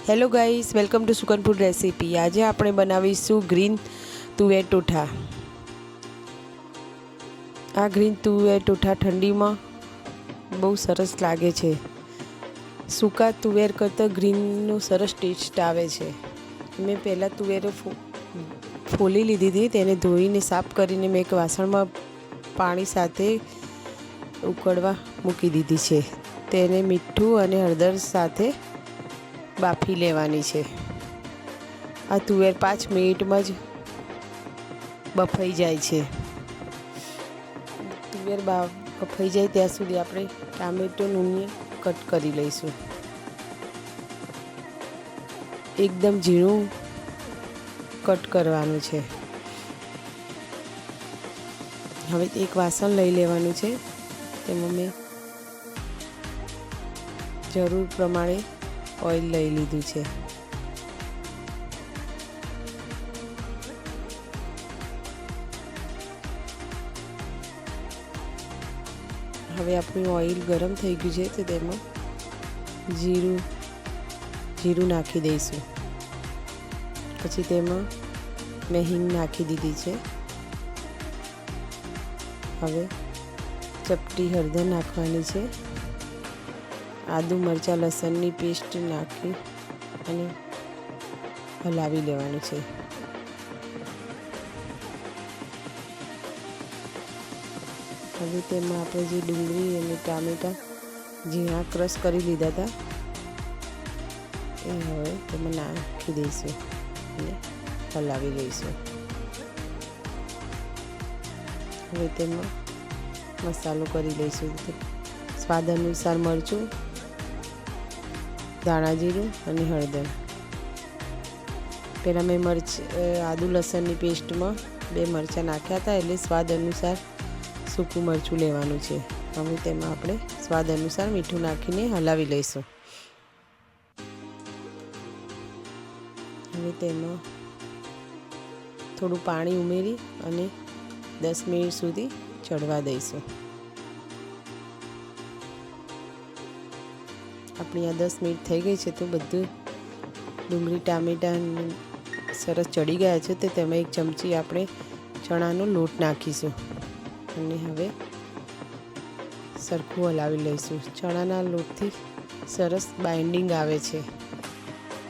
Hello guys, welcome to Sukan food recipe. આજે આપણે બનાવીશું ગ્રીન તુવેર ટોઠા। આ ગ્રીન તુવેર ટોઠા ઠંડીમાં બહુ સરસ લાગે છે। સૂકા તુવેર કરતાં ગ્રીનનો સરસ ટેસ્ટ આવે છે। મેં પહેલાં તુવેરો ફોલી લીધી હતી, તેને ધોઈને સાફ કરીને મેં એક વાસણમાં પાણી સાથે ઉકળવા મૂકી દીધી છે। તેને મીઠું અને હળદર સાથે બાફી લેવાની છે। આ તુવેર 5 મિનિટમાં જ બફાઈ જાય છે। તુવેર બફાઈ જાય ત્યાં સુધી આપણે ટામેટો નૂની કટ કરી લઈશું। એકદમ ઝીણું કટ કરવાનું છે। હવે એક વાસણ લઈ લેવાનું છે, તેમાં મેં જરૂર પ્રમાણે ઓઇલ લઈ લીધું છે। હવે આપણું ઓઇલ ગરમ થઈ ગયું છે, તો તેમાં જીરું નાખી દઈશું। પછી તેમાં મેં હિંગ નાખી દીધી છે। હવે ચપટી હળદર નાખવાની છે। આદુ મરચાં લસણની પેસ્ટ નાખી અને હલાવી લેવાનું છે। હવે તેમાં આપણે જે ડુંગળી અને ટામેટાં ઝીણા ક્રશ કરી લીધા હતા એ હવે તેમાં નાખી દઈશું અને હલાવી લઈશું। હવે તેમાં મસાલો કરી લઈશું। સ્વાદ અનુસાર મરચું, ધાણા જીરું અને હળદર। પહેલાં મેં આદુ લસણની પેસ્ટમાં 2 મરચાં નાખ્યા હતા, એટલે સ્વાદ અનુસાર સૂકું મરચું લેવાનું છે। હવે તેમાં આપણે સ્વાદ અનુસાર મીઠું નાખીને હલાવી લઈશું। હવે તેમાં થોડું પાણી ઉમેરી અને 10 મિનિટ સુધી ચડવા દઈશું। આપણી આ 10 મિનિટ થઈ ગઈ છે, તો બધું ડુંગળી ટામેટાં સરસ ચડી ગયા છે, તો તેમાં 1 ચમચી આપણે ચણાનો લોટ નાખીશું અને હવે સરખું હલાવી લઈશું। ચણાના લોટથી સરસ બાઇન્ડિંગ આવે છે,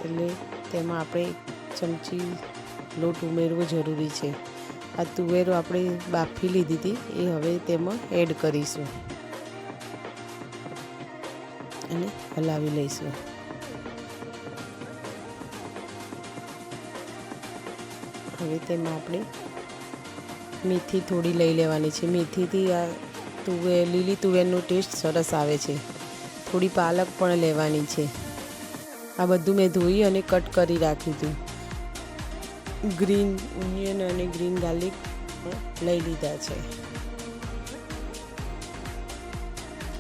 એટલે તેમાં આપણે 1 ચમચી લોટ ઉમેરવો જરૂરી છે। આ તુવેરો આપણે બાફી લીધી હતી એ હવે તેમાં એડ કરીશું અને હલાવી લઈશું। હવે તેમાં આપણે મેથી થોડી લઈ લેવાની છે। મેથીથી આ લીલી તુવેરનો ટેસ્ટ સરસ આવે છે। થોડી પાલક પણ લેવાની છે। આ બધું મેં ધોઈ અને કટ કરી રાખ્યું હતું। ગ્રીન ઓનિયન અને ગ્રીન ગાર્લિક લઈ લીધા છે।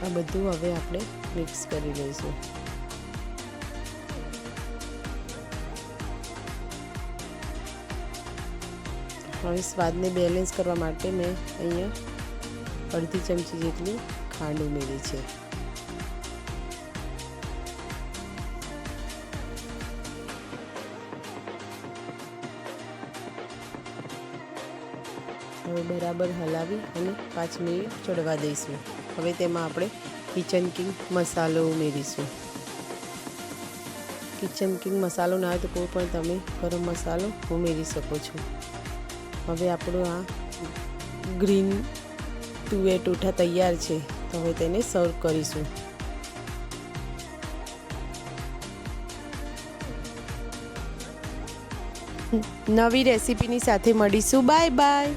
આ બધું હવે આપણે મિક્સ કરી લઈશું। હવે સ્વાદને બેલેન્સ કરવા માટે મેં અહીંયા અડધી ચમચી જેટલી ખાંડ ઉમેરી છે। હવે બરાબર હલાવી અને 5 મિનિટ ચડવા દઈશું। હવે તેમાં આપણે કિચન કિંગ મસાલો ઉમેરીશું। કિચન કિંગ મસાલો ના હોય તો કોઈ પણ તમે ગરમ મસાલો ઉમેરી શકો છો। હવે આપણું આ ગ્રીન તુવેર ટોઠા તૈયાર છે, તો હવે તેને સર્વ કરીશું। નવી રેસીપીની સાથે મળીશું। Bye bye.